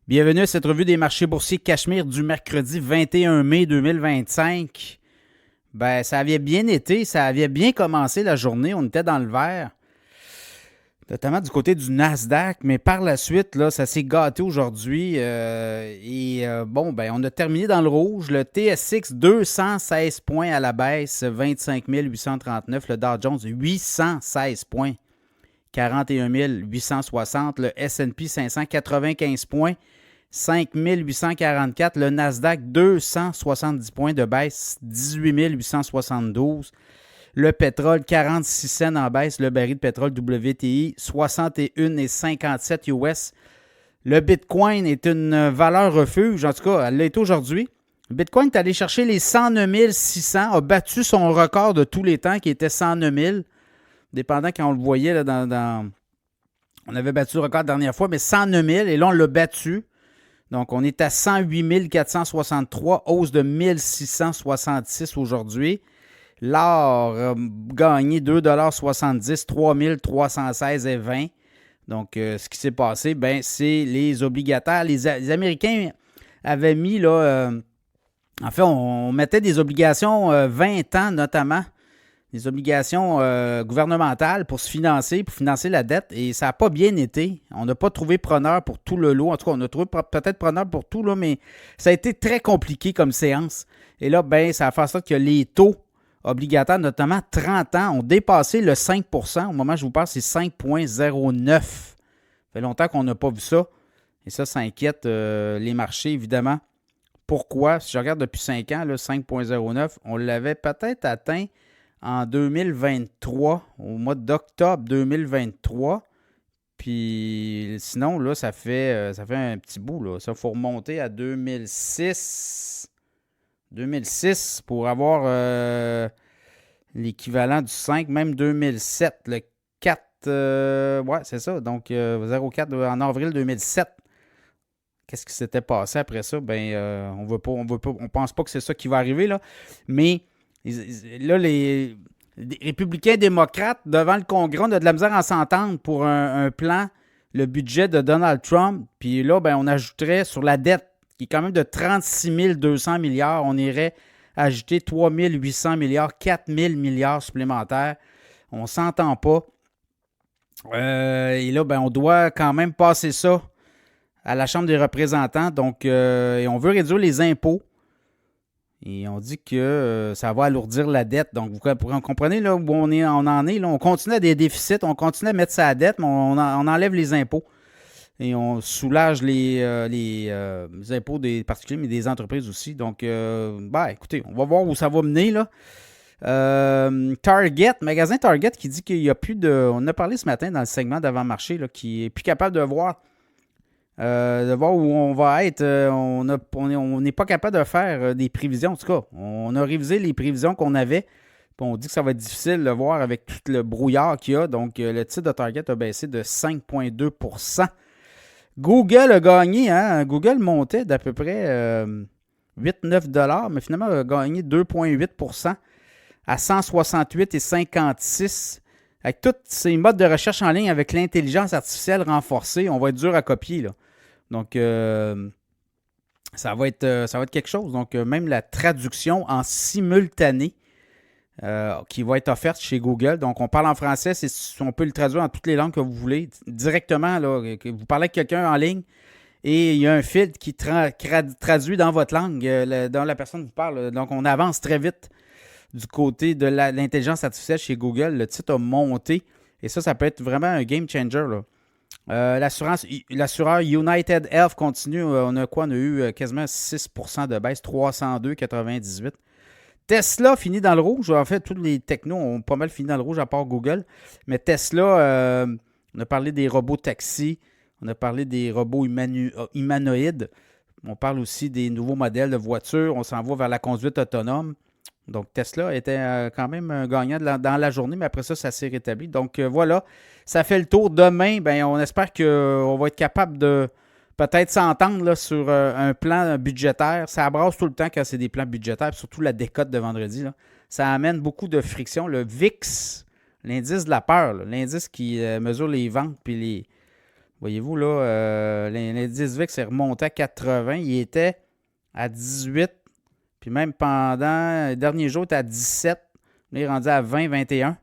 Bienvenue à cette revue des marchés boursiers Cachemire du mercredi 21 mai 2025. Ça avait bien été, ça avait bien commencé la journée, on était dans le vert, notamment du côté du Nasdaq, mais par la suite, là, ça s'est gâté aujourd'hui on a terminé dans le rouge. Le TSX, 216 points à la baisse, 25 839. Le Dow Jones, 816 points, 41 860. Le S&P 500, 95 points, 5 844. Le Nasdaq, 270 points de baisse, 18 872. Le pétrole, 46 cents en baisse. Le baril de pétrole WTI, 61,57 US. Le Bitcoin est une valeur refuge. En tout cas, elle l'est aujourd'hui. Le Bitcoin est allé chercher les 109 600, a battu son record de tous les temps qui était 109 000. Dépendant quand on le voyait, là, on avait battu le record la dernière fois, mais 109 000, et là, on l'a battu. Donc, on est à 108 463, hausse de 1666 aujourd'hui. L'or a gagné 2,70 $, 3316,20. Donc, ce qui s'est passé, c'est les obligataires. Les Américains avaient mis, on mettait des obligations 20 ans notamment, des obligations gouvernementales pour se financer, pour financer la dette, et ça n'a pas bien été. On n'a pas trouvé preneur pour tout le lot. En tout cas, on a trouvé peut-être preneur pour tout, là, mais ça a été très compliqué comme séance. Et là, ça a fait en sorte que les taux obligataires, notamment 30 ans, ont dépassé le 5 %. Au moment où je vous parle, c'est 5,09 %. Ça fait longtemps qu'on n'a pas vu ça. Et ça inquiète les marchés, évidemment. Pourquoi? Si je regarde depuis 5 ans, 5,09 %, on l'avait peut-être atteint en 2023, au mois d'octobre 2023. Puis sinon, là, ça fait un petit bout. Là. Ça, il faut remonter à 2006. 2006 pour avoir l'équivalent du 5, même 2007. Le 4, c'est ça. Donc, 0,4 en avril 2007. Qu'est-ce qui s'était passé après ça? On pense pas que c'est ça qui va arriver, là. Mais là, les républicains démocrates, devant le Congrès, on a de la misère à s'entendre pour un plan, le budget de Donald Trump. Puis là, on ajouterait sur la dette, qui est quand même de 36 200 milliards, on irait ajouter 3 800 milliards, 4 000 milliards supplémentaires. On ne s'entend pas. Et là, on doit quand même passer ça à la Chambre des représentants. Donc, et on veut réduire les impôts. Et on dit que ça va alourdir la dette. Donc, vous comprenez là, où on en est. Là, on continue à des déficits, on continue à mettre ça à dette, mais on enlève les impôts. Et on soulage les impôts des particuliers, mais des entreprises aussi. Donc, écoutez, on va voir où ça va mener, là. Target, magasin Target qui dit qu'il n'y a plus de... On en a parlé ce matin dans le segment d'avant-marché, là, qui est plus capable de voir où on va être. On n'est pas capable de faire des prévisions. En tout cas, on a révisé les prévisions qu'on avait. On dit que ça va être difficile de voir avec tout le brouillard qu'il y a. Donc, le titre de Target a baissé de 5,2 %. Google a gagné, hein? Google montait d'à peu près 8-9 $, mais finalement a gagné 2,8 % à 168,56 $. Avec tous ces modes de recherche en ligne avec l'intelligence artificielle renforcée, on va être dur à copier, là. Donc, ça va être quelque chose. Donc, même la traduction en simultané qui va être offerte chez Google. Donc, on parle en français, on peut le traduire en toutes les langues que vous voulez, directement. Là, que vous parlez avec quelqu'un en ligne et il y a un filtre qui traduit dans votre langue, dans la personne vous parle. Donc, on avance très vite du côté de l'intelligence artificielle chez Google. Le titre a monté et ça peut être vraiment un game changer, là. L'assureur United Health continue. On a eu quasiment 6 % de baisse, 302,98. Tesla finit dans le rouge. En fait, tous les technos ont pas mal fini dans le rouge à part Google. Mais Tesla, on a parlé des robots taxis, on a parlé des robots humanoïdes. On parle aussi des nouveaux modèles de voitures. On s'en va vers la conduite autonome. Donc, Tesla était quand même un gagnant dans la journée, mais après ça, ça s'est rétabli. Donc, voilà, ça fait le tour. Demain, on espère qu'on va être capable de peut-être s'entendre là, sur un plan budgétaire. Ça brasse tout le temps quand c'est des plans budgétaires, surtout la décote de vendredi. Là. Ça amène beaucoup de friction. Le VIX, l'indice de la peur, là, l'indice qui mesure les ventes puis Voyez-vous, là, l'indice VIX est remonté à 80. Il était à 18. Puis même pendant le dernier jour, il était à 17. Là, il est rendu à 20, 21.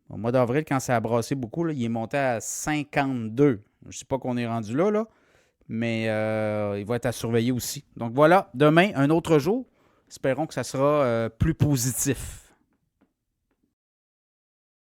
Au mois d'avril, quand ça a brassé beaucoup, là, il est monté à 52. Je ne sais pas qu'on est rendu là, mais il va être à surveiller aussi. Donc voilà, demain, un autre jour. Espérons que ça sera plus positif.